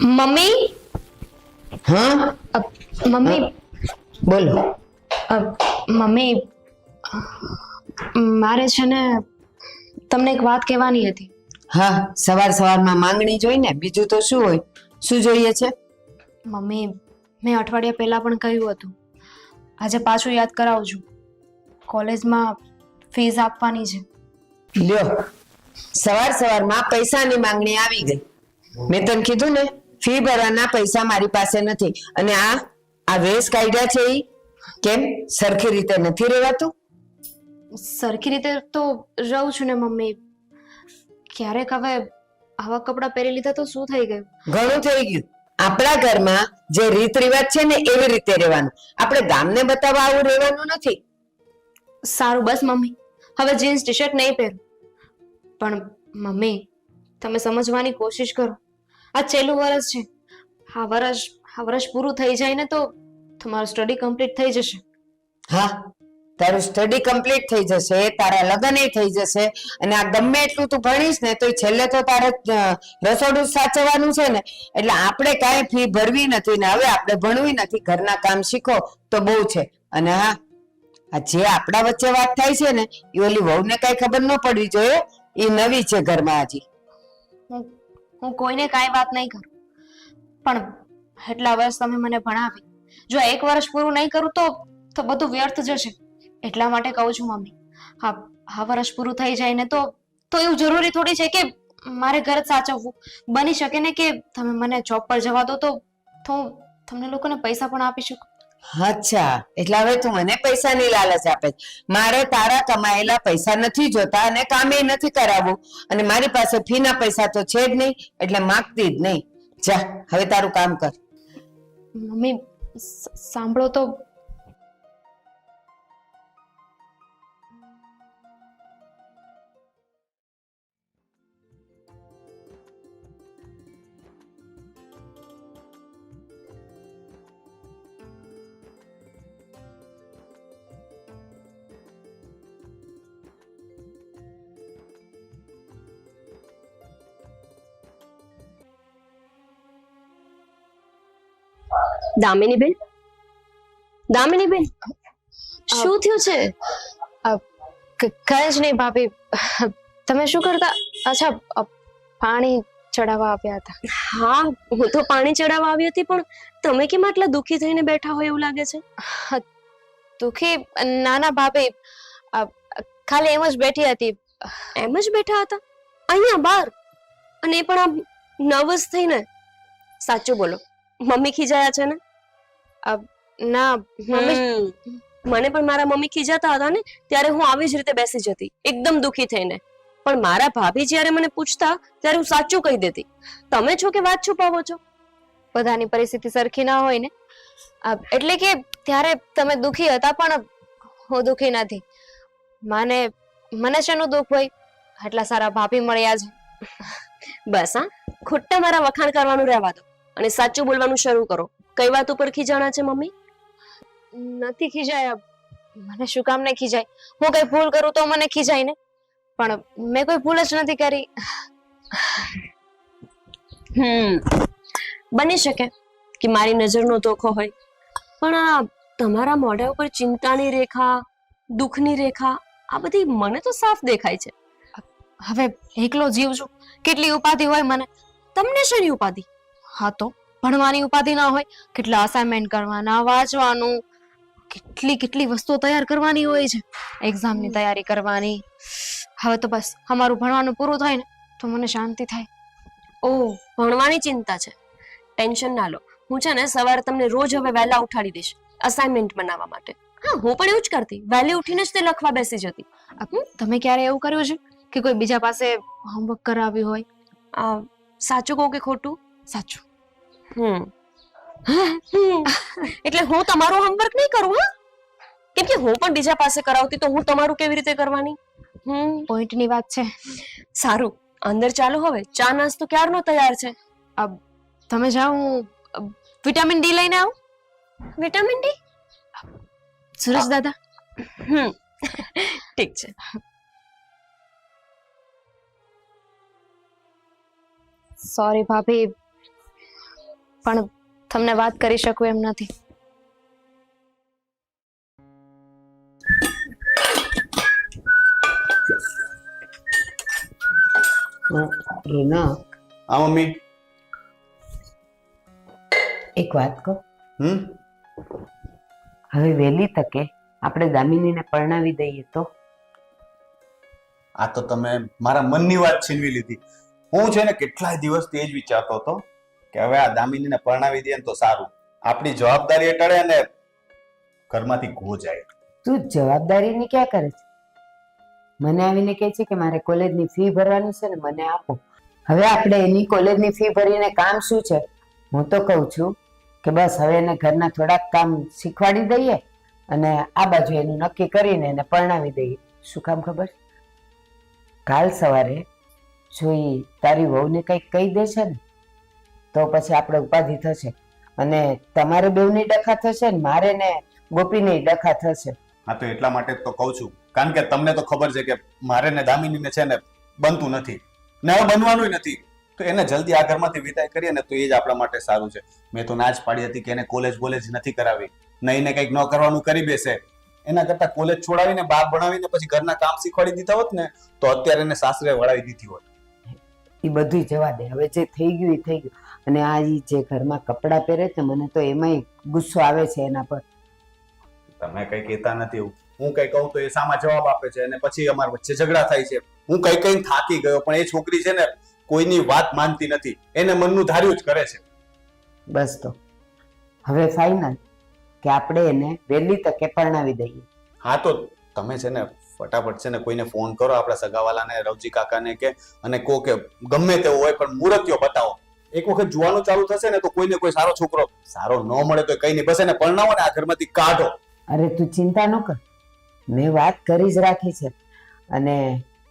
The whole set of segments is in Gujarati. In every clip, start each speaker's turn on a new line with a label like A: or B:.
A: મમ્મી
B: હા
A: મમ્મી
B: બોલો.
A: મમ્મી મારે છે ને તમને એક વાત કહેવાની હતી.
B: હા, સવાર સવારમાં માંગણી જોઈ ને, બીજું તો શું હોય? શું જોઈએ છે?
A: મમ્મી મેં અઠવાડિયા પહેલા પણ કહ્યું હતું, આજે પાછું યાદ કરાવું છું. કોલેજમાં ફીસ આપવાની છે.
B: લ્યો, સવાર સવારમાં પૈસાની માંગણી આવી ગઈ. મેં તને કીધું ને, ફી ભરવાના પૈસા મારી પાસે નથી. અને આ વેશ કાઢ્યા છે ઈ કેમ સરખી રીતે નથી રહેવાતું?
A: સરખી રીતે તો રહું છું ને મમ્મી. ક્યારેક હવે આવા કપડાં પહેરી લીધા તો શું થઈ ગયું?
B: ઘણું થઈ ગયું. આપણા ઘરમાં જે રીત રિવાજ છે ને એવી રીતે રહેવાનું. આપણે ગામને બતાવવા આવું રહેવાનું નથી.
A: સારું બસ મમ્મી, હવે જીન્સ ટી શર્ટ નહીં પહેરું. પણ મમ્મી તમે સમજવાની કોશિશ કરો. આ છેલ્લું વર્ષ છે. આ વર્ષ પૂરું થઈ જાય ને તો તમારું સ્ટડી કમ્પ્લીટ થઈ જશે.
B: હા, તારું સ્ટડી કમ્પ્લીટ થઈ જશે, તારા લગ્ન થઈ જશે, અને આ ગમે એટલું તું ભણીશ ને તો છેલ્લે તો તારે રસોડું સાચવવાનું છે ને. એટલે આપણે કાંઈ ફી ભરવી નથી ને હવે આપણે ભણવી નથી. ઘરના કામ શીખો તો બહુ છે. અને હા, આ જે આપણા વચ્ચે વાત થાય છે ને એ ઓલી વહુને કાંઈ ખબર ન પડવી જોઈએ. એ નવી છે ઘરમાં હજી.
A: હું કોઈને કાંઈ વાત નહીં કરું, પણ એટલા વર્ષ તમે મને ભણાવી. જો એક વર્ષ પૂરું નહીં કરું તો બધું વ્યર્થ જશે. એટલા માટે કહું છું મમ્મી, હા વર્ષ પૂરું થઈ જાય ને તો એવું જરૂરી થોડી છે કે મારે ઘર જ સાચવવું. બની શકે ને કે તમે મને જોબ પર જવા દો તો હું તમને લોકોને પૈસા પણ આપી શકું.
B: અચ્છા, એટલે હવે તું મને પૈસાની લાલચ આપે છે. મારે તારા કમાયેલા પૈસા નથી જોતા અને કામે નથી કરાવવું. અને મારી પાસે ફીના પૈસા તો છે જ નહીં, એટલે માગતી જ નહીં. જા, હવે તારું કામ કર.
A: મમ્મી સાંભળો તો.
C: દામિનીબેન, દામિનીબેન, શું થયું છે?
A: કઈ જ નહીં ભાભી. તમે શું કરતા? અચ્છા, પાણી ચડાવવા આવ્યા હતા.
C: હા, હું તો પાણી ચડાવવા આવી હતી, પણ તમે કેમ આટલા દુઃખી થઈને બેઠા હોય એવું લાગે છે?
A: દુઃખી? નાના ભાભી, ખાલી એમ જ બેઠી હતી.
C: એમ જ બેઠા હતા અહીંયા બહાર, અને એ પણ આમ નર્વસ થઈને? સાચું બોલો, મમ્મી ખીજાયા છે ને?
A: ના મમ્મી,
C: મને પણ મારા મમ્મી ખીજાતા હતા ને ત્યારે હું આવી જ રીતે બેસી જતી, એકદમ દુઃખી થઈને. પણ મારા ભાભી જ્યારે મને પૂછતા ત્યારે હું સાચું કહી દેતી. તમે છો કે વાત છુપાવો છો?
A: બધાની પરિસ્થિતિ સરખી ના હોય ને. એટલે કે ત્યારે તમે દુઃખી હતા, પણ હું દુઃખી નથી. મને શેનું દુઃખ હોય? આટલા સારા ભાભી મળ્યા છે.
C: બસ હા, ખોટા મારા વખાણ કરવાનું રહેવા દો અને સાચું બોલવાનું શરૂ કરો. કઈ વાત ઉપર ખીજાણા છે મમ્મી?
A: નથી ખીજાયા. મને શું કામ ને ખીજાય? હું કઈ ભૂલ કરું તો મને ખીજાય ને, પણ મેં કોઈ ભૂલ જ નથી કરી.
C: બની શકે કે મારી નજરનો ધોખો હોય, પણ આ તમારા મોઢા ઉપર ચિંતાની રેખા, દુઃખની રેખા, આ બધી મને તો સાફ દેખાય છે.
A: હવે એકલો જીવ છું, કેટલી ઉપાધિ હોય મને.
C: તમને શેની ઉપાધિ?
A: હા તો ભણવાની ઉપાધિ ના હોય? કેટલા અસાઇનમેન્ટ કરવાના, વાંચવાનું, કેટલી વસ્તુઓ તૈયાર કરવાની હોય છે, એક્ઝામની તૈયારી કરવાની. હવે તો બસ અમારું ભણવાનું પૂરું થાય ને તો મને શાંતિ થાય.
C: ઓહ, ભણવાની ચિંતા છે. ટેન્શન ના લો, હું છે ને સવારે તમને રોજ હવે વહેલા ઉઠાડી દઈશ અસાઇનમેન્ટ બનાવવા માટે. હા, હું પણ એવું જ કરતી, વહેલી ઉઠીને જ તે લખવા બેસી જતી.
A: તમે ક્યારે એવું કર્યું છે કે કોઈ બીજા પાસે હોમવર્ક કરાવ્યું હોય?
C: સાચું કહું કે ખોટું?
A: સાચું.
C: એટલે હું તમારું હોમવર્ક નહીં કરું? હા, કેમ કે હું પણ બીજા પાસે કરાવતી તો હું તમારું કેવી રીતે કરવાની?
A: પોઈન્ટની વાત છે.
C: સારું, અંદર ચાલો. હવે ચા નાસ્તો ક્યારનો તૈયાર છે.
A: તમે જાઓ, હું વિટામિન ડી લઈને આવું.
C: Vitamin D?
A: સુરેશ દાદા.
C: ઠીક છે.
A: સોરી ભાભી, પણ તમને વાત કરી શકું એમ નથી.
B: રોનક,
D: હા મમ્મી.
B: એક વાત કહું,
D: હમ
B: હવે વહેલી તકે આપણે દામિનીને પરણાવી દઈએ તો?
D: આ તો તમે મારા મનની વાત છીનવી લીધી. હું છે ને કેટલાય દિવસથી એ જ વિચારતો હતો કે હવે આ દામિનીને પરણાવી દઈએ ને તો સારું, આપણી જવાબદારી એ ટળે અને ઘરમાંથી ઘો જાય.
B: તું જવાબદારીની ક્યાં કરે છે? મને આવીને કહે છે કે મારે કોલેજની ફી ભરવાની છે ને મને આપો. હવે આપણે એની કોલેજની ફી ભરીને કામ શું છે? હું તો કહું છું કે બસ હવે એને ઘરના થોડાક કામ શીખવાડી દઈએ અને આ બાજુ એનું નક્કી કરીને એને પરણાવી દઈએ. શું કામ ખબર? કાલ સવારે જો ઈ તારી વહુને કંઈક કહી દેશે ને તો પછી આપણે ઉપાધિ થશે અને તમારે બેવની ડખા થશે ને મારે ને ગોપીની ડખા થશે.
D: હા તો એટલા માટે જ તો કહું છું, કારણ કે તમને તો ખબર છે કે મારે ને દામિનીને છે ને બનતું નથી ને હવે બનવાનું નથી, તો એને જલ્દી આ ઘરમાંથી વિદાય કરીએ ને તો એ જ આપણા માટે સારું છે. મેં તો ના જ પાડી હતી કે એને કોલેજ નથી કરાવી, નહીં ને કંઈક ન કરવાનું કરી બેસે. એના કરતા કોલેજ છોડાવીને બાપ ભણાવીને પછી ઘરના કામ શીખવાડી દીધા હોત ને તો અત્યારે એને સાસરે વળાવી દીધી હોત.
B: એ બધું જવા દે, હવે જે થઈ ગયું એ થઈ ગયું. અને આ ઈ જે ઘરમાં કપડાં પહેરે છે મને તો એમાંય ગુસ્સો આવે છે એના પર.
D: તમે કઈ કહેતા નથી એવું, હું કઈ કહું તો એ સામા જવાબ આપે છે અને પછી અમારા વચ્ચે ઝઘડા થાય છે. હું કઈ થાકી ગયો, પણ એ છોકરી છે ને કોઈની વાત માનતી નથી, એને મનનું ધાર્યું જ કરે છે.
B: બસ તો હવે ફાઇનલ કે આપણે એને વહેલી તકે પરણાવી દઈએ.
D: હા તો તમે છે ને ફટાફટ છે ને કોઈને ફોન કરો, આપણા સગાવાલાને, રવજી કાકાને કે અને કહો કે ગમે તેવો હોય પણ મુહૂર્તિયો બતાવો. એક વખત જોવાનું ચાલુ થશે ને તો કોઈને કોઈ સારો છોકરો સારો ન મળે તો કઈ નહીં, બસ એને પરણાવો ને આ ઘરમાંથી કાઢો.
B: અરે તું ચિંતા ન કર, મેં વાત કરી જ રાખી છે અને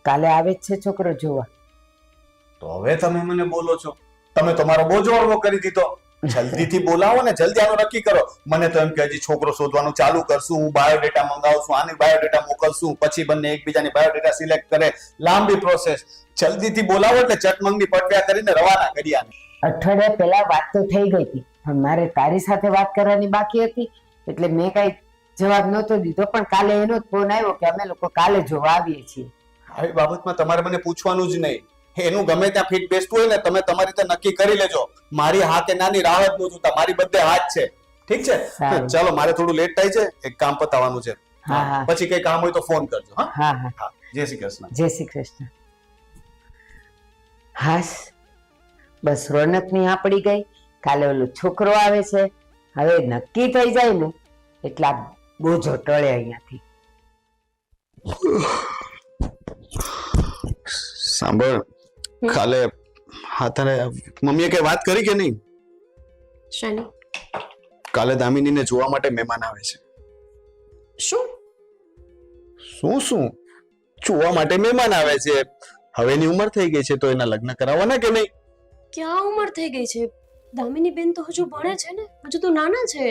B: કાલે આવે જ છે છોકરો જોવા.
D: તો હવે તમે મને બોલો છો, તમે તો મારો બોજો હળવો કરી દીધો. જલ્દીથી બોલાવો ને જલ્દી આનું નક્કી કરો. મને તો એમ કે હજી છોકરો શોધવાનું ચાલુ કરશું, હું બાયોડેટા મંગાવશું, આની બાયોડેટા મોકલશું, પછી બંને એકબીજાની બાયોડેટા સિલેક્ટ કરે, લાંબી પ્રોસેસ. જલ્દીથી બોલાવો એટલે ચટમંગની પટવ્યા કરીને રવાના કરી આને.
B: અઠવાડિયા પહેલા વાત તો થઈ ગઈ હતી પણ મારે તારી સાથે વાત કરવાની બાકી હતી એટલે મેં કઈ જવાબ નહોતો દીધો, પણ કાલે એનો જ ફોન આવ્યો કે અમે લોકો કાલે જોવા આવીએ છીએ.
D: આવી બાબતમાં તમારે મને પૂછવાનું જ નહીં. એનું ગમે ત્યાં ફિટ બેસતું હોય ને તમે તમારી રીતે નક્કી કરી લેજો. મારી હાથે નાની રાહ જ ન જોતા, મારી બધે હાથ છે. ઠીક છે?
B: સારું.
D: ચાલો મારે થોડું લેટ થાય છે, એક કામ પતાવવાનું છે.
B: હા, હા.
D: પછી કઈ કામ હોય તો ફોન કરજો. હા
B: હા હા,
D: હા, જય શ્રી કૃષ્ણ.
B: જય શ્રી કૃષ્ણ. હાસ બસ રોનકની આ પડી ગઈ, કાલે ઓલો છોકરો આવે છે, હવે નક્કી થઈ જાય ને એટલા બોજો ટળે અહીંયાથી.
D: સાંભળ, કાલે હા તને મમ્મીએ કઈ વાત કરી કે નહીં?
C: શાની?
D: કાલે દામિનીને જોવા માટે મહેમાન આવે છે.
C: શું?
D: શું જોવા માટે મહેમાન આવે છે? હવે એની ઉંમર થઈ ગઈ છે તો એના લગ્ન કરાવવાના કે નહીં?
C: ક્યાં ઉંમર થઈ ગઈ છે? દામિની બેન તો હજુ ભણે છે ને, હજુ તો નાના છે.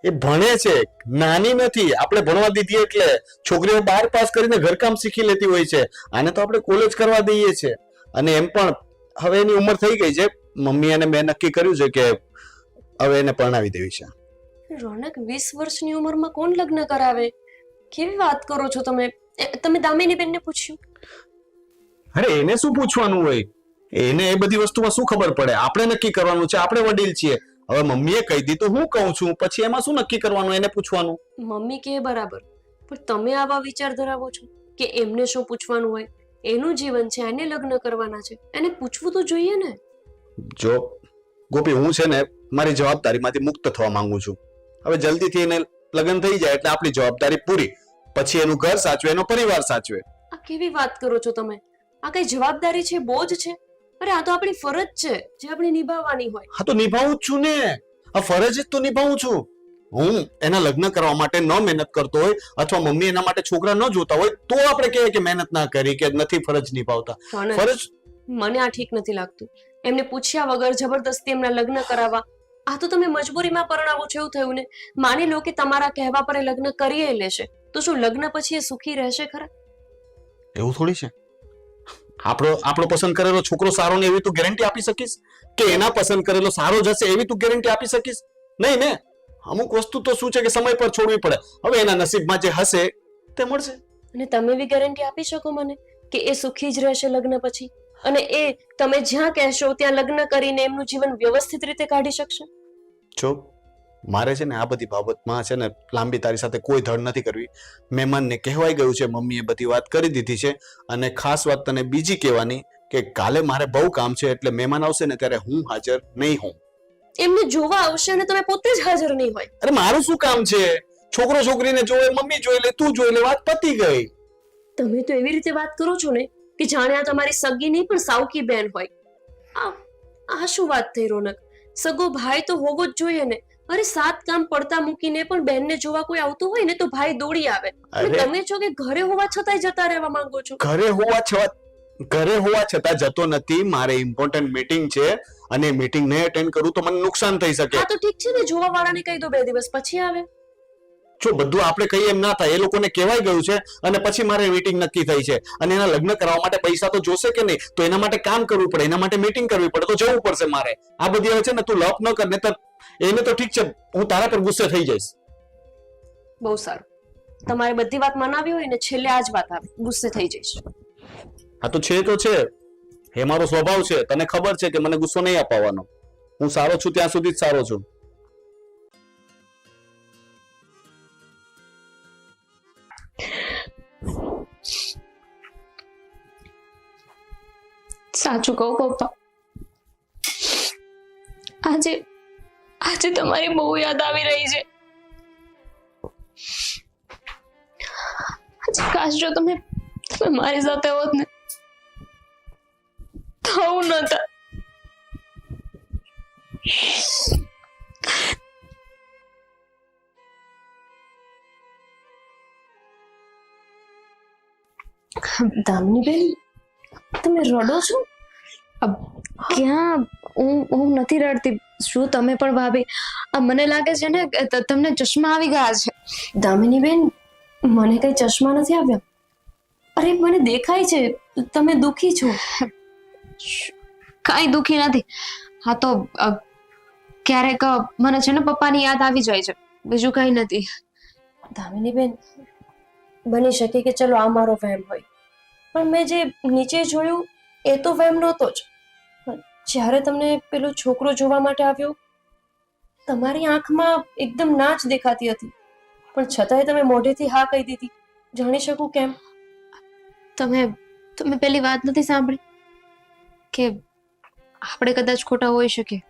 D: એ ભણે છે, નાની નથી. આપણે ભણવા દીધી એટલે છોકરીઓ 12 પાસ કરીને ઘરકામ શીખી લેતી હોય છે. આને તો આપણે કોલેજ કરવા દઈએ છે અને એમ પણ હવે એની ઉંમર થઈ ગઈ છે. મમ્મી અને મેં નક્કી કર્યું છે કે હવે એને પરણાવી દેવી છે.
C: રોનક, 20 વર્ષની ઉંમરમાં કોણ લગ્ન કરાવે? કેવી વાત કરો છો તમે? તમે દામિની બેનને પૂછ્યું?
D: અરે એને શું પૂછવાનું હોય? એને એ બધી વસ્તુમાં શું ખબર પડે? આપણે નક્કી કરવાનું છે, આપણે વડીલ છીએ. હવે મમ્મીએ કહી દીધું, હું કહું છું, પછી એમાં શું નક્કી કરવાનું? એને પૂછવાનું.
C: મમ્મી કે બરાબર, પણ તમે આવા વિચાર ધરાવો છો કે એમને શું પૂછવાનું હોય? એનું જીવન છે, એને લગ્ન કરવાના છે, એને પૂછવું તો જોઈએ ને.
D: જો ગોપી, હું છે ને મારી જવાબદારીમાંથી મુક્ત થવા માંગુ છું. હવે જલ્દીથી એને લગ્ન થઈ જાય એટલે આપણી જવાબદારી પૂરી. પછી એનું ઘર સાચવે, એનો પરિવાર સાચવે.
C: આ કેવી વાત કરો છો તમે? આ કઈ જવાબદારી છે? બોજ છે? અરે આ તો આપણી ફરજ છે જે આપણે નિભાવવાની હોય.
D: હા તો નિભાવું જ છું ને, આ ફરજ જ તો નિભાવું છું. હું એના લગ્ન કરવા માટે ન મહેનત કરતો હોય અથવા મમ્મી એના માટે છોકરા ન જોતા હોય તો આપણે કહીએ કે મહેનત ના કરી કે નથી ફરજ નિભાવતા. ફરજ
C: મને આ ઠીક નથી લાગતું. એમને પૂછ્યા વગર જબરદસ્તી એમના લગ્ન કરાવવા, આ તો તમે મજબૂરીમાં પરણાવો છો એવું થયું ને. માની લો કે તમારા કહેવા પર એ લગ્ન કરીએ લેશે, તો શું લગ્ન પછી એ સુખી રહેશે ખરા?
D: એવું થોડી છે. આપણો પસંદ કરેલો છોકરો સારો ને એવી તું ગેરંટી આપી શકીશ? કે એના પસંદ કરેલો સારો જ હશે એવી તું ગેરંટી આપી શકીશ? નહીં ને. અમુક વસ્તુ તો શું છે કે સમય પર છોડવી પડે. હવે એના નસીબમાં જે હશે તે મળશે.
C: અને તમે એવી ગેરંટી આપી શકો મને કે એ સુખી જ રહેશે લગ્ન પછી, અને એ તમે જ્યાં કહેશો ત્યાં લગ્ન કરીને એમનું જીવન વ્યવસ્થિત રીતે કાઢી શકશે?
D: જો મારે છે ને આ બધી બાબતમાં છે ને લાંબી તારી સાથે કોઈ ધડ નથી કરવી. મહેમાનને કહેવાઈ ગયું છે, મમ્મીએ બધી વાત કરી દીધી છે. અને ખાસ વાત તને બીજી કહેવાની કે કાલે મારે બહુ કામ છે, એટલે મહેમાન આવશે ને ત્યારે હું હાજર નહીં હોઉં.
C: એમને જોવા આવશે અને તમે પોતે જ હાજર નહીં હોય?
D: અરે મારું શું કામ છે? છોકરો છોકરીને જોવે, મમ્મી જોઈ લે, તું જોઈ લે, વાત પતી ગઈ.
C: તમે તો એવી રીતે વાત કરો છો ને કે જાણે આ તમારી સગી નહીં પણ સાવકી બેન હોય. આ શું વાત થઈ રોનક? સગો ભાઈ તો હોવો જ જોઈએ ને. અરે 7 કામ પડતા મૂકીને પણ બેનને જોવા કોઈ આવતું હોય ને તો ભાઈ દોડી આવે. અને તમે છો કે ઘરે હોવા છતાંય જતા રહેવા માંગો છો.
D: ઘરે હોવા છતાં જતો નથી. મારે ઇમ્પોર્ટન્ટ મીટિંગ છે અને મીટિંગ નહીં અટેન્ડ કરું તો મને નુકસાન થઈ શકે.
C: હા તો ઠીક છે ને, જોવા વાળાને કહી દો 2 દિવસ પછી આવે.
D: જો બધું આપણે કહીએ એમ ના થાય. એ લોકોને કહેવાય ગયું છે અને પછી મારે મીટિંગ નક્કી થઈ છે અને એના લગ્ન કરવા માટે પૈસા તો જોશે કે નહીં? તો એના માટે કામ કરવું પડે, એના માટે મીટિંગ કરવી પડે, તો જવું પડશે મારે. આ બધી હવે છે ને તું લપ ન કર, ને તો એને તો ઠીક છે, હું તારા પર ગુસ્સે થઈ જઈશ.
C: બહુ સારું, તમારે બધી વાત મનાવી હોય ને છેલ્લે આ જ વાત આવે, ગુસ્સે થઈ જઈશ.
D: હા તો છે, એ મારો સ્વભાવ છે. તને ખબર છે કે મને ગુસ્સો નહીં અપાવવાનો. હું સારો છું ત્યાં સુધી જ સારો છું.
A: સાચું કહું પપ્પા, આજે તમારી બહુ યાદ આવી રહી છે. આજે કાશ જો તમે મારી સાથે હોત ને તો આવું નહોતા.
C: દામિનીબેન, તમે રડો છો?
A: ક્યાં, હું નથી રડતી. શું તમે પણ ભાભી? મને લાગે છે ને તમને ચશ્મા આવી ગયા છે.
C: દામિનીબેન, મને કઈ ચશ્મા નથી આવ્યા. અરે મને દેખાય છે તમે દુખી છો.
A: કાંઈ દુખી નથી. હા તો ક્યારેક મને છે ને પપ્પાની યાદ આવી જાય છે, બીજું કઈ નથી.
C: દામિનીબેન, બની શકે કે ચલો આ મારો વહેમ હોય, પણ મેં જે નીચે જોયું એ તો વહેમ નહોતો જ. જ્યારે તમને પેલો છોકરો જોવા માટે આવ્યો, તમારી આંખમાં એકદમ ના જ દેખાતી હતી, પણ છતાંય તમે મોઢેથી હા કહી દીધી. જાણી શકું કેમ?
A: તમે પેલી વાત નથી સાંભળી કે આપણે કદાચ ખોટા હોઈ શકીએ,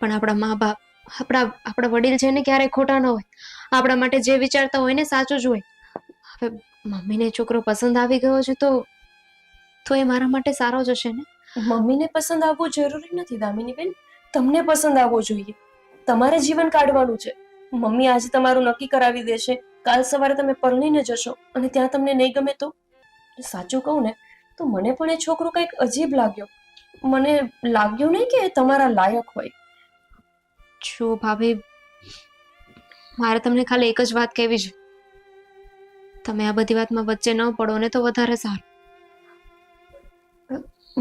A: પણ આપણા મા બાપ, આપણા વડીલ છે ને ક્યારેય ખોટા ન હોય. આપણા માટે જે વિચારતા હોય ને સાચું જ હોય. હવે મમ્મીને છોકરો પસંદ આવી ગયો છે તો એ મારા માટે સારો જ હશે ને.
C: મમ્મીને પસંદ આવવું જરૂરી નથી દામિનીબેન, તમને પસંદ આવવો જોઈએ. તમારે જીવન કાઢવાનું છે. મમ્મી આજે તમારું નક્કી કરાવી દેશે, કાલ સવારે તમે પરણીને જશો અને ત્યાં તમને નહીં ગમે તો? સાચું કહું ને તો મને પણ એ છોકરો કંઈક અજીબ લાગ્યો. મને લાગ્યું નહીં કે એ તમારા લાયક હોય.
A: જો ભાભી, મારે તમને ખાલી એક જ વાત કહેવી છે. તમે આ બધી વાતમાં વચ્ચે ન પડો ને તો વધારે સારું.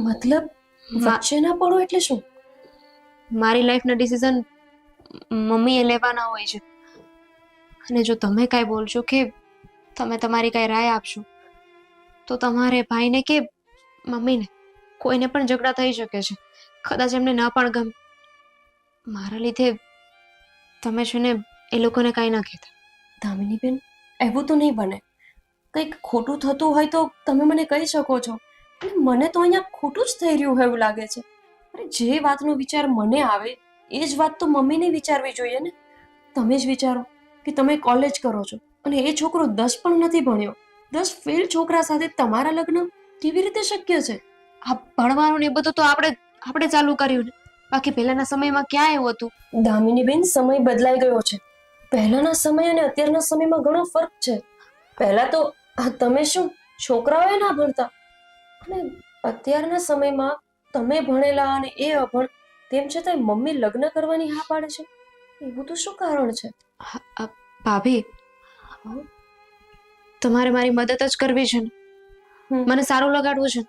C: મતલબ વચ્ચે ના પડો એટલે શું?
A: મારી લાઈફના ડિસિઝન મમ્મીએ લેવાના હોય છે, અને જો તમે કાંઈ બોલશો કે તમે તમારી કાંઈ રાય આપશો તો તમારે ભાઈને કે મમ્મીને કોઈને પણ ઝઘડા થઈ શકે છે. કદાચ એમને ન પણ ગમે. મારા લીધે તમે છે ને એ લોકોને કાંઈ ન કહેતા.
C: દામિનીબેન, એવું તો નહીં બને. કંઈક ખોટું થતું હોય તો તમે મને કહી શકો છો. અને મને તો અહીંયા ખોટું જ થઈ રહ્યું હોય એવું લાગે છે. અરે જે વાતનો વિચાર મને આવે એ જ વાત તો મમ્મીને વિચારવી જોઈએ ને. તમે જ વિચારો કે તમે કોલેજ કરો છો અને એ છોકરો 10 પણ નથી ભણ્યો. 10 ફેલ છોકરા સાથે તમારા લગ્ન કેવી રીતે શક્ય છે?
A: આ ભણવાનું ને એ બધું તો આપણે ચાલુ કર્યું ને. બાકી પહેલાના સમયમાં ક્યાં એવું હતું?
C: દામિનીબેન, સમય બદલાઈ ગયો છે. પહેલાના સમય અને અત્યારના સમયમાં ઘણો ફરક છે. પહેલા તો તમે શું, છોકરાઓએ ના ભણતા, અને અત્યારના સમયમાં તમે ભણેલા અને એ અભણ, તેમ છતાંય મમ્મી લગ્ન કરવાની હા પાડે છે. એવું તો શું કારણ છે?
A: ભાભી, તમારે મારી મદદ જ કરવી છે ને. મને સારું લગાડવું છે.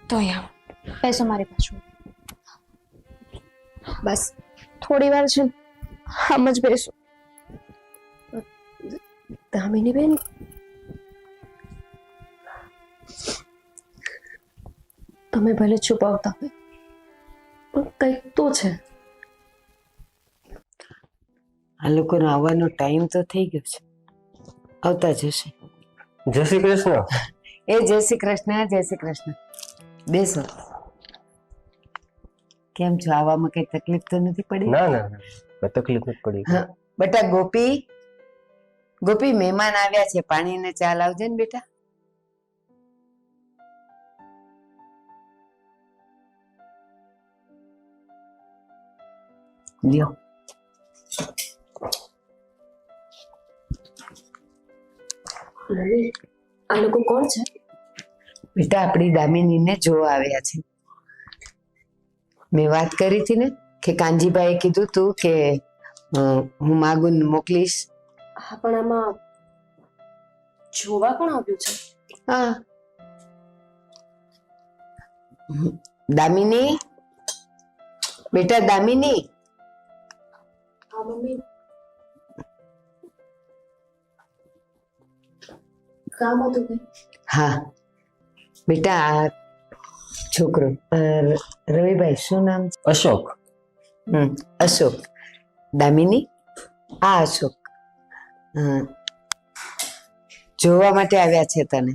C: તો યાર
A: બેસો મારી પાછળ. બસ થોડી વાર છે ને, આમ જ બેસો.
C: દામિની બેન, તમે ભલે છુપાવતા હોય પણ કંઈક તો છે.
B: આ લોકોનો આવવાનો ટાઈમ તો થઈ ગયો છે, આવતા જશે.
E: જય શ્રી કૃષ્ણ.
B: એ જય શ્રી કૃષ્ણ, જય શ્રી કૃષ્ણ. બેસો. કેમ છો? આવવામાં કઈ તકલીફ તો નથી પડી?
E: ના ના ના, કઈ તકલીફ નથી પડી.
B: હા બેટા ગોપી, ગોપી મહેમાન આવ્યા છે, પાણી ને ચા લાવજે ને બેટા. લ્યો.
C: મમ્મી, આ લોકો કોણ છે?
B: બેટા આપણી દામિનીને જોવા આવ્યા છે. મેં વાત કરી હતી ને કે કાનજીભાઈએ કીધું તું કે હું માગુન મોકલીશ.
C: હા પણ આમાં જોવા કોણ આવ્યું છે?
B: હા દામિની, બેટા દામિની.
C: હા મમ્મી. કામ હતું કઈ?
B: હા બેટા આ છોકરો રવિભાઈ શું નામ છે?
E: અશોક.
B: અશોક. દામિની આ અશોક જોવા માટે આવ્યા છે તને.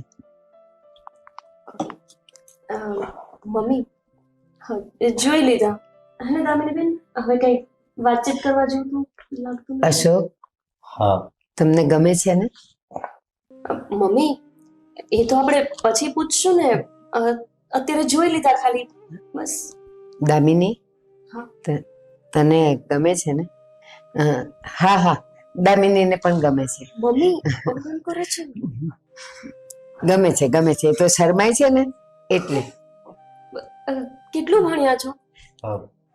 C: મમ્મી જોઈ લીધા. અને દામિની બેન હવે કઈ વાતચીત કરવા જેવું તો લાગતું નથી.
B: અશોક
E: હા.
B: તમને ગમે છે ને?
C: મમ્મી એ તો આપણે પછી પૂછશું ને, અત્યારે જોઈ લીધા ખાલી બસ.
B: દામિની
C: હા.
B: તને ગમે છે ને? હા હા દામિનીને પણ ગમે છે.
C: મમ્મી અપમાન કરે છે.
B: ગમે છે ગમે છે, એ તો શરમાય છે ને એટલે.
C: કેટલું ભણ્યા છો?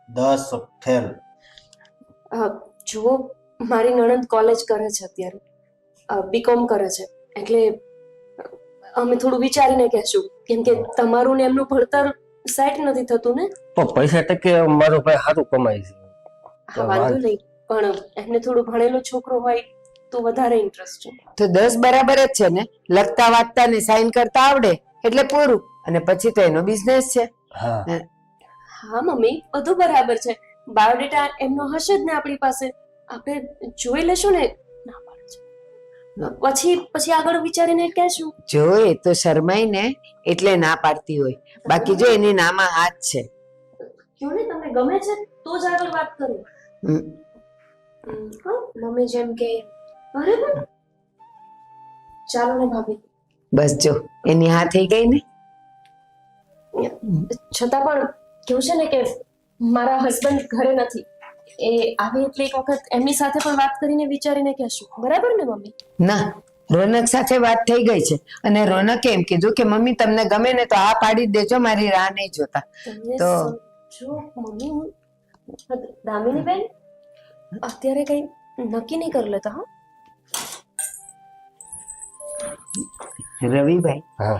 E: 10 ફેલ.
C: જુઓ મારી નણંદ કોલેજ કરે છે અત્યારે, બીકોમ કરે છે, એટલે અમે થોડું વિચારીને કહેશું, કેમ કે તમારું ને એમનું ભણતર સેટ નથી થતું ને.
E: પણ પૈસા ટકે મારો ભાઈ સારું કમાય છે.
C: હા વાંધો નહીં, પણ એમને થોડું ભણેલો છોકરો હોય તો વધારે ઇન્ટરેસ્ટ છે.
B: તો 10 બરાબર જ છે ને, લખતા વાંચતા ને સાઈન કરતા આવડે એટલે પૂરું, અને પછી તો એનો બિઝનેસ છે.
E: હા
C: હા મમ્મી બધું બરાબર છે, બાયોડેટા એમનો હશે જ ને આપણી પાસે, આપણે જોઈ લેશું ને. ના પાડે છે. પછી આગળ વિચારીને કહેશું.
B: જો એ તો શરમાય ને એટલે ના પાડતી હોય, બાકી જો એની નામાં હાથ છે.
C: ક્यों ને તમને ગમે છે તો જ આગળ વાત કરો. હા મમ્મી જેમ કે બરાબર. ચાલો ને ભાભી.
B: બસ જો એની હા થઈ ગઈ ને.
C: છતાં પણ કેવું છે ને કે મારા હસબન્ડ ઘરે નથી, એ આવે એટલે એક વખત એમની સાથે પણ વાત કરીને વિચારીને કહેશું, બરાબર ને મમ્મી?
B: ના, રોનક સાથે વાત થઈ ગઈ છે, અને રોનકે એમ કીધું કે મમ્મી તમને ગમે ને તો આ પાડી દેજો, મારી રાહ નહીં જોતા.
C: તમે
B: તો
C: સમજો મમ્મી. દામિની બેન અત્યારે કઈ નક્કી નહીં કરી લેતા. હા
B: રવિભાઈ
E: હા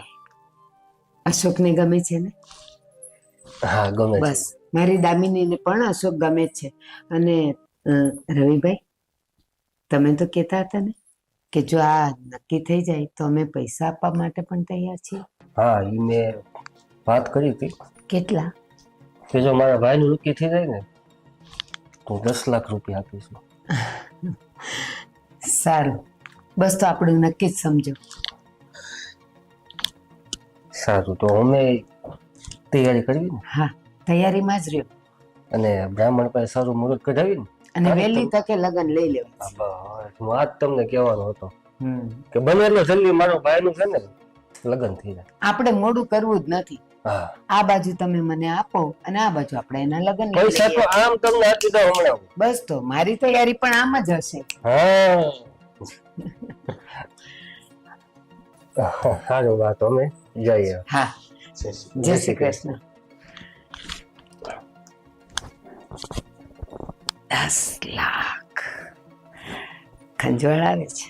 B: અશોકને ગમે છે ને?
E: હા ગમે છે.
B: બસ મારી દામિનીને પણ અશોક ગમે જ છે. અને રવિભાઈ તમે તો કહેતા હતા ને કે જો આ નક્કી થઈ જાય તો અમે પૈસા આપવા માટે પણ તૈયાર છીએ.
E: હા ઈ મેં વાત કરી હતી
B: કેટલા?
E: કે જો મારા ભાઈનું નક્કી થઈ જાય ને તો 10 લાખ રૂપિયા આપીશું.
B: સારું, બસ તો આપણું નક્કી જ સમજો.
E: સારું, તો અમે તૈયારી કરવી ને,
B: હા તૈયારીમાં જ રહ્યો,
E: અને બ્રાહ્મણ પાસે સારું મુહૂર્ત કઢાવી ને.
B: અને વહેલી તકે લગ્ન લઈ લેવા.
E: હું આજ તમને કહેવાનો હતો કે બને એટલો જલ્દી મારો ભાઈનું છે ને લગ્ન થઈ જાય.
B: આપણે મોડું કરવું જ નથી.
E: હા
B: આ બાજુ તમે મને આપો અને આ બાજુ આપણે એના લગ્ન લઈ
E: પૈસા તો
B: લઈએ.
E: આમ તમને આપી દઉં હમણાં.
B: બસ તો મારી તૈયારી પણ આમ જ હશે.
E: હા સારું, વાત અમે જઈએ.
B: હા, જય શ્રી કૃષ્ણ. 10 લાખ ખંજવાળ આવે છે.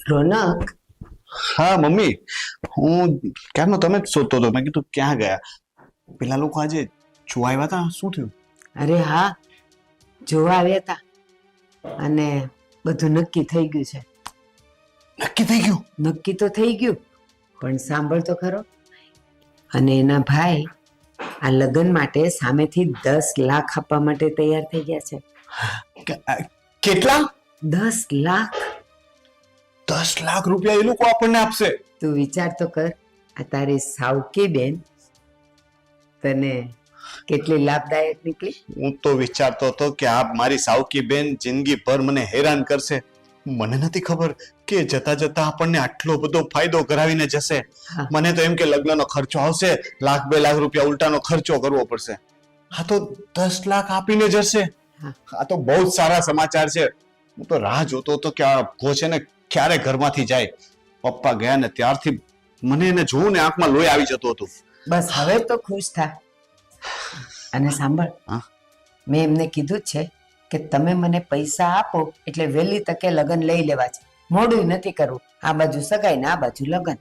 B: રોનક,
D: હા મમ્મી, હું ક્યારનો તમે જ શોધતો હતો. મેં કીધું ક્યાં ગયા પેલા લોકો, આજે જોવા આવ્યા હતા, શું થયું?
B: અરે હા, જોવા આવ્યા હતા અને બધું નક્કી થઈ ગયું છે.
D: નક્કી થઈ ગયું?
B: નક્કી તો થઈ ગયું, પણ સાંભળ તો ખરો. અને એના ભાઈ આ લગ્ન માટે સામેથી 10 લાખ આપવા માટે તૈયાર થઈ ગયા છે.
D: કેટલા?
B: 10 લાખ.
D: 10 લાખ રૂપિયા એ લોકો આપણને આપશે?
B: તું વિચાર તો કર, આ તારી સાવકી બેન તને કેટલી લાભદાયક નીકળી.
D: હું તો વિચારતો હતો કે આ મારી સાવકી બેન જિંદગીભર મને હેરાન કરશે. મને નથી ખબર કે જતા જતા આપણને આટલો બધો ફાયદો કરાવીને જશે.
B: હા.
D: મને તો એમ કે લગ્નનો ખર્ચો આવશે, 1-2 લાખ રૂપિયા ઉલટાનો ખર્ચો કરવો પડશે. આ તો 10 લાખ આપીને જશે.
B: હા.
D: આ તો બહુ જ સારા સમાચાર છે. હું તો રાહ જોતો હતો કે આ ભો છે ને ક્યારે ઘરમાંથી જાય. પપ્પા ગયા ને ત્યારથી મને એને જોઉં ને આંખમાં લોહી આવી જતું હતું.
B: બસ હવે તો ખુશ થા. અને સાંભળ,
D: હા?
B: મેં એમને કીધું જ છે કે તમે મને પૈસા આપો એટલે વહેલી તકે લગ્ન લઈ લેવા છે. મોડું નથી કરવું. આ બાજુ સગાઈ ને આ બાજુ લગ્ન.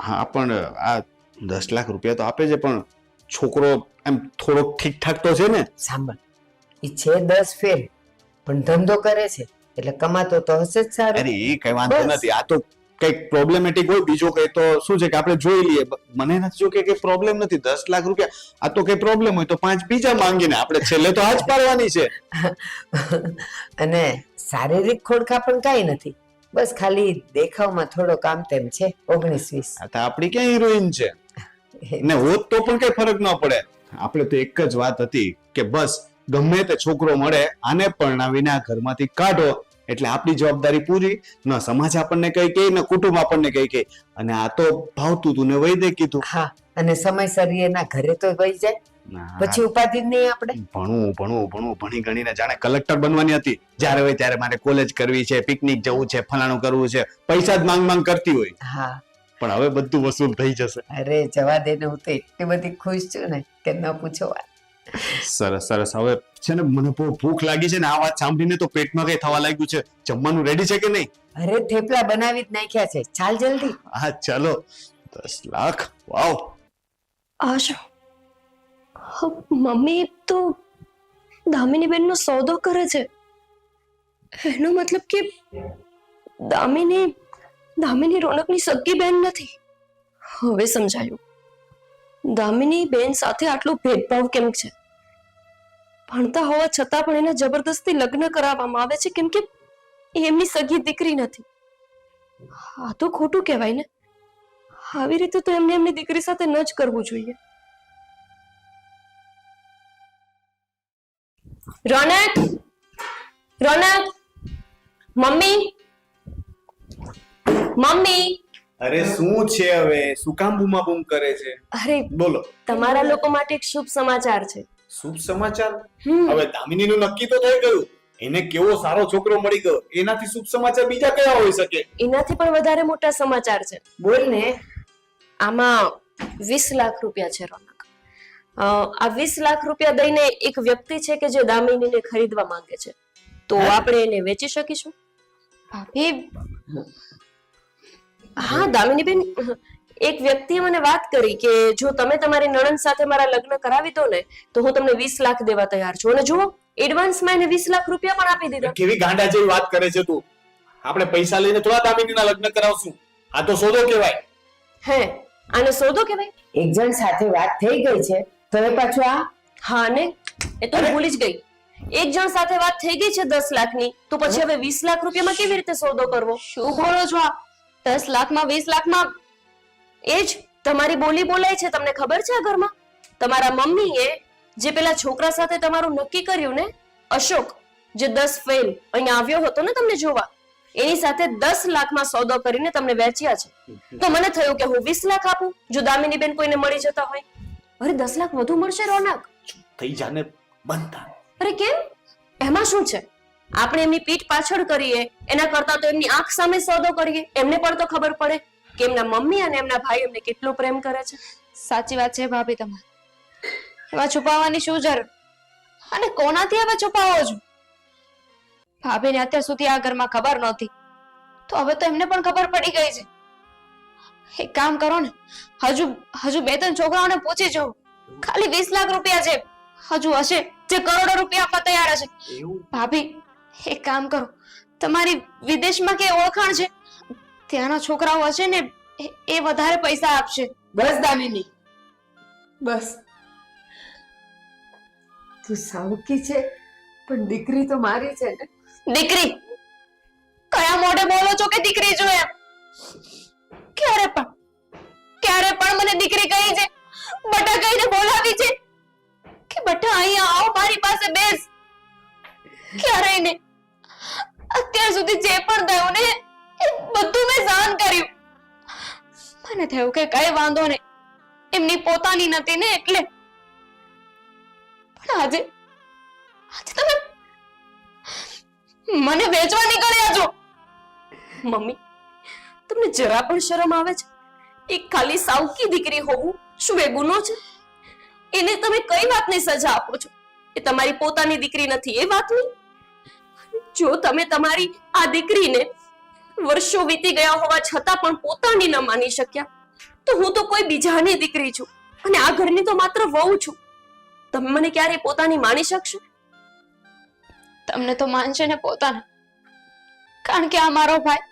D: હા, પણ આ 10 લાખ રૂપિયા તો આપે છે, પણ છોકરો એમ થોડોક ઠીકઠાક તો છે ને?
B: સાંભળ, એ છે 10 ફેલ પણ ધંધો કરે છે એટલે કમાતો તો હશે જ સારું.
D: અરે એ કઈ વાંધો
B: બસ.
D: નથી. આ તો કઈક પ્રોબ્લેમેટિક હોય, બીજો કઈ તો શું છે કે આપણે જોઈ લઈએ. મને નથી જો કે કઈ પ્રોબ્લેમ નથી. 10 લાખ રૂપિયા, આ તો કઈ પ્રોબ્લેમ હોય તો 5 બીજા માંગીને આપણે છેલ્લે તો હાથ પાડવાની છે.
B: અને શારીરિક ખોડખા પણ કાંઈ નથી, બસ ખાલી દેખાવમાં થોડો કામ તેમ છે. 19-20.
D: આ તો આપણી ક્યાં હિરોઈન છે ને, હોત તો પણ કઈ ફરક ન પડે. આપણે તો એક જ વાત હતી કે બસ ગમે તે છોકરો મળે આને પરણાવીને આ ઘરમાંથી કાઢો એટલે આપણી જવાબદારી પૂરી. ન સમાજ આપણને કઈ કહે ન કુટુંબ આપણને કઈ કહે. અને આ તો ભાવતું તું ને વહી દે કીધું.
B: હા, અને સમયસર એના ઘરે તો વહી જાય, પછી ઉપાધિ જ નહીં આપણે.
D: ભણવું ભણી ગણીને જાણે કલેક્ટર બનવાની હતી. જ્યારે હોય ત્યારે મારે કોલેજ કરવી છે, પિકનિક જવું છે, ફલાણું કરવું છે, પૈસા જ માંગ કરતી હોય.
B: હા,
D: પણ હવે બધું વસૂલ થઈ જશે.
B: અરે જવા દે ને, હું તો એટલી બધી ખુશ છું ને કે ન પૂછો વાત.
D: સરસ સરસ. હવે છે ને મને બહુ ભૂખ લાગી છે ને આ વાત સાંભળીને તો પેટમાં કઈ થવા લાગ્યું છે. જમવાનું રેડી છે કે નહીં?
B: અરે થેપલા બનાવી જ નાખ્યા છે, ચાલ જલ્દી.
D: હા ચાલો. 10 લાખ, વાવ.
C: આશા, મમ્મી તો દામિની બેનનો સોદો કરે છે. એનો મતલબ કે દામિની રોનકની સગી બેન નથી. હવે સમજાયું દામિની બેન સાથે આટલો ભેદભાવ કેમ છે. ભણતા હોવા છતાં પણ એને જબરદસ્તી લગ્ન કરાવવામાં આવે છે કેમ કે એ એમની સગી દીકરી નથી. આ તો ખોટું કહેવાય ને. આવી રીતે તો એમને એમની દીકરી સાથે ન જ કરવું જોઈએ. રોનક, રોનક, મમ્મી, મમ્મી.
D: અરે શું છે હવે? શું કામ બૂમા બૂમ કરે છે?
C: અરે
D: બોલો.
C: તમારા લોકો માટે એક શુભ સમાચાર છે.
D: શુભ સમાચાર?
C: હમ.
D: હવે દામિનીનું નક્કી તો થઈ ગયું. એને કેવો સારો છોકરો મળી ગયો, એનાથી શુભ સમાચાર બીજા કયા હોઈ શકે?
C: એનાથી પણ વધારે મોટા સમાચાર છે.
B: બોલ ને.
C: આમાં 20 લાખ રૂપિયા છે રોનક. આ 20 લાખ રૂપિયા દઈને એક વ્યક્તિ છે કે જે દામિનીને ખરીદવા માંગે છે, તો આપણે એને વેચી શકીશું.
A: ભાભી,
C: હા દામિની બેન, એક વ્યક્તિએ મને વાત કરી કે જો તમે તમારી નણંદ સાથે મારા લગ્ન કરાવી દો ને તો હું તમને 20 લાખ દેવા તૈયાર છું. અને જુઓ, એડવાન્સમાં એને 20 લાખ રૂપિયા પણ આપી દીધા.
D: કેવી ગાંડા જેવી વાત કરે છે તું. આપણે પૈસા લઈને થોડા દામિનીના લગ્ન કરાવશું. આ તો સોદો કહેવાય.
C: હે, આને સોદો કહેવાય?
B: એક જણ સાથે વાત થઈ ગઈ છે તો એ પાછું આ.
C: હા ને, એ તો હું ભૂલી જ ગઈ. એક જણ સાથે વાત થઈ ગઈ છે 10 લાખની, તો પછી હવે 20 લાખ રૂપિયામાં કેવી રીતે સોદો કરવો?
A: શું બોલો છો આ? 10 લાખમાં 20 લાખમાં?
C: એ જ તમારી બોલી બોલાય છે. તમને ખબર છે આ ઘરમાં તમારા મમ્મીએ જે પેલા છોકરા સાથે તમારું નક્કી કર્યું ને, અશોક, જે 10 ફેલ અહીંયા આવ્યો હતો ને તમને જોવા, એની સાથે 10 લાખમાં સોદો કરીને તમને વેચ્યા છે. તો મને થયું કે હું 20 લાખ આપું જો દામિની બેન કોઈને મળી જતા હોય. અરે 10 લાખ વધુ મળશે રોનક.
D: થઈ જાને બનતા.
C: અરે કેમ? એમાં શું છે? આપણે એમની પીઠ પાછળ કરીએ એના કરતા તો એમની આંખ સામે સોદો કરીએ. એમને પણ તો ખબર પડે કે એમના મમ્મી અને એમના ભાઈ એમને કેટલો પ્રેમ કરે છે.
A: સાચી વાત છે ભાભી તમારી. એમાં છુપાવવાની શું જરૂર? અને કોનાથી હવે છુપાવો છો? ભાભીને અત્યાર સુધી આ ઘરમાં ખબર નહોતી, તો હવે તો એમને પણ ખબર પડી ગઈ છે. એક કામ કરો ને, હજુ 2-3 છોકરાઓને પૂછી જવું. ખાલી 20 લાખ રૂપિયા છે, હજુ હશે જે કરોડો રૂપિયા આપવા તૈયાર હશે. ભાભી, એક કામ કરો, તમારી વિદેશમાં કે ઓળખાણ છે, ત્યાંના છોકરાઓ હશે ને, એ વધારે પૈસા આપશે.
B: બસ દામિની, બસ. તું સાવકી છે પણ દીકરી તો મારી છે ને.
A: દીકરી? કયા મોઢે બોલો છો કે દીકરી જો એમ? ક્યારે પણ મને દીકરી કહી છે, બટા કહીને બોલાવી છે કે બટા અહીંયા આવો, મારી પાસે બેસ? ક્યારેય નહીં. અત્યાર સુધી જે પણ થયું ને એ બધું મેં સહન કર્યું. મને થયું કે કઈ વાંધો નહીં, એમની પોતાની નથી ને એટલે. પણ આજે તમે મને વેચવા નીકળ્યા છો.
C: મમ્મી, તમને જરા પણ શરમ આવે છે? એક ખાલી સાવકી દીકરી હોવું શું એ ગુનો છે? એને તમે કઈ વાતની સજા આપો છો? એ તમારી પોતાની દીકરી નથી એ વાતની? જો તમે તમારી આ દીકરીને વર્ષો વીતી ગયા હોવા છતાં પણ પોતાની ન માની શક્યા, તો હું તો કોઈ બીજાની દીકરી છું અને આ ઘરની તો માત્ર વહુ છું. તમે મને ક્યારે પોતાની માની શકશો?
A: તમને તો માનશે ને પોતાના, કારણ કે આ મારો ભાઈ,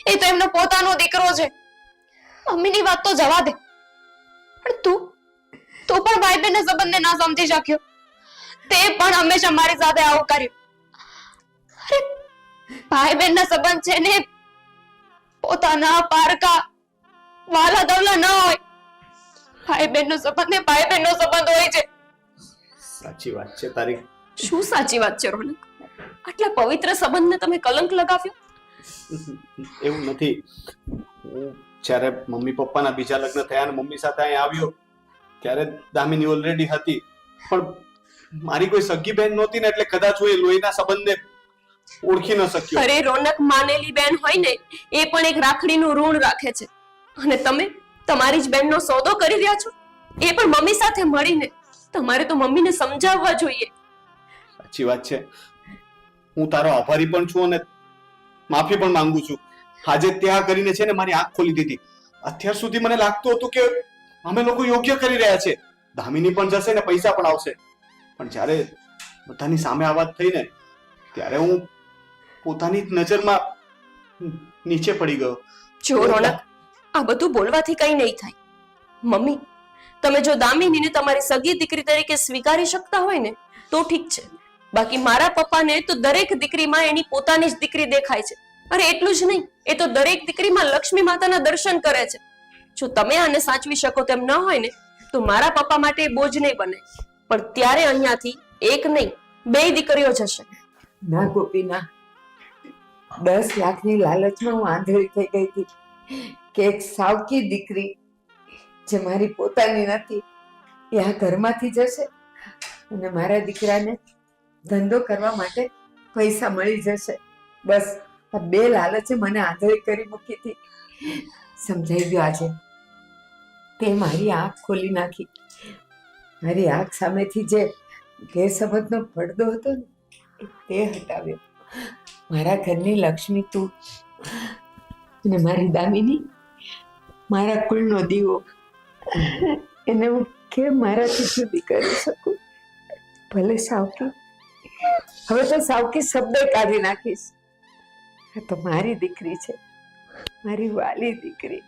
A: એ તો એમનો પોતાનો દીકરો છે. મમ્મીની વાત તો જવા દે, પણ તું પણ ભાઈ બહેનના સંબંધને ના સમજી શક્યો. તે પણ હંમેશા મારી સાથે આવું કર્યું. અરે ભાઈ બહેનના સંબંધ છે ને પોતાના પારકા વાલા દવલા ન હોય. ભાઈ બહેનનો સંબંધ ને ભાઈ બહેનનો સંબંધ હોય છે.
D: સાચી વાત છે તારી.
C: શું સાચી વાત છે રોનક? આટલા પવિત્ર સંબંધને તમે કલંક લગાવ્યો?
D: એવું નથી. હું જ્યારે મમ્મી પપ્પાના બીજા લગ્ન થયા અને મમ્મી સાથે અહીંયા આવ્યો ત્યારે દામિની ઓલરેડી હતી, પણ મારી કોઈ સગી બહેન નહોતી ને એટલે કદાચ હું એ લોહીના સંબંધને ઓળખી ન શક્યો.
C: અરે રોનક, માનેલી બેન હોય ને એ પણ એક રાખડીનું ઋણ રાખે છે, અને તમે તમારી જ બેનનો સોદો કરી રહ્યા છો, એ પણ મમ્મી સાથે મળીને. તમારે તો મમ્મીને સમજાવવા જોઈએ.
D: સાચી વાત છે. હું તારો આભારી પણ છું અને માફી પણ માંગુ છું. આજે ત્યાં કરીને છે ને મારી આંખ ખોલી દીધી. અત્યાર સુધી મને લાગતું હતું કે અમે લોકો યોગ્ય કરી રહ્યા છે, દામિની પણ જશે ને પૈસા પણ આવશે, પણ જ્યારે બધાની સામે આ વાત થઈ ને ત્યારે હું પોતાની જ નજરમાં નીચે પડી ગયો.
C: જો રોનક, આ બધું બોલવાથી કઈ નહીં થાય. મમ્મી, તમે જો દામિનીને તમારી સગી દીકરી તરીકે સ્વીકારી શકતા હોય ને તો ઠીક છે, બાકી મારા પપ્પાને તો દરેક દીકરીમાં એની પોતાની જ દીકરી દેખાય છે. અરે એટલું જ નહીં, એ તો દરેક દીકરીમાં લક્ષ્મી માતાના દર્શન કરે છે. જો તમે આને સાચવી શકો તેમ ન હોય ને તો મારા પપ્પા માટે બોજ નહીં બને, પણ ત્યારે અહીંયાથી એક નહીં 2 દીકરીઓ જશે.
B: ના ગોપી ના, 10 લાખની લાલચમાં હું આંધળી થઈ ગઈ હતી કે એક સાવકી દીકરી જે મારી પોતાની નથી એ આ ઘરમાંથી જશે અને મારા દીકરાને ધંધો કરવા માટે પૈસા મળી જશે. બસ આ 2 લાલચે મને આંધળી કરી મૂકી હતી. સમજાઈ ગયો આજે. તે મારી આંખ ખોલી નાખી. મારી આંખ સામેથી જે ગેરસમજનો પડદો હતો ને તે હટાવ્યો. મારા ઘરની લક્ષ્મી તું અને મારી દામિની, મારા કુળનો દીવો, એને હું કેમ મારાથી જુદી કરી શકું? ભલે સાવકી, હવે તો સાવકી શબ્દ કાઢી નાખીશ. આ તો મારી દીકરી છે, મારી વાલી દીકરી.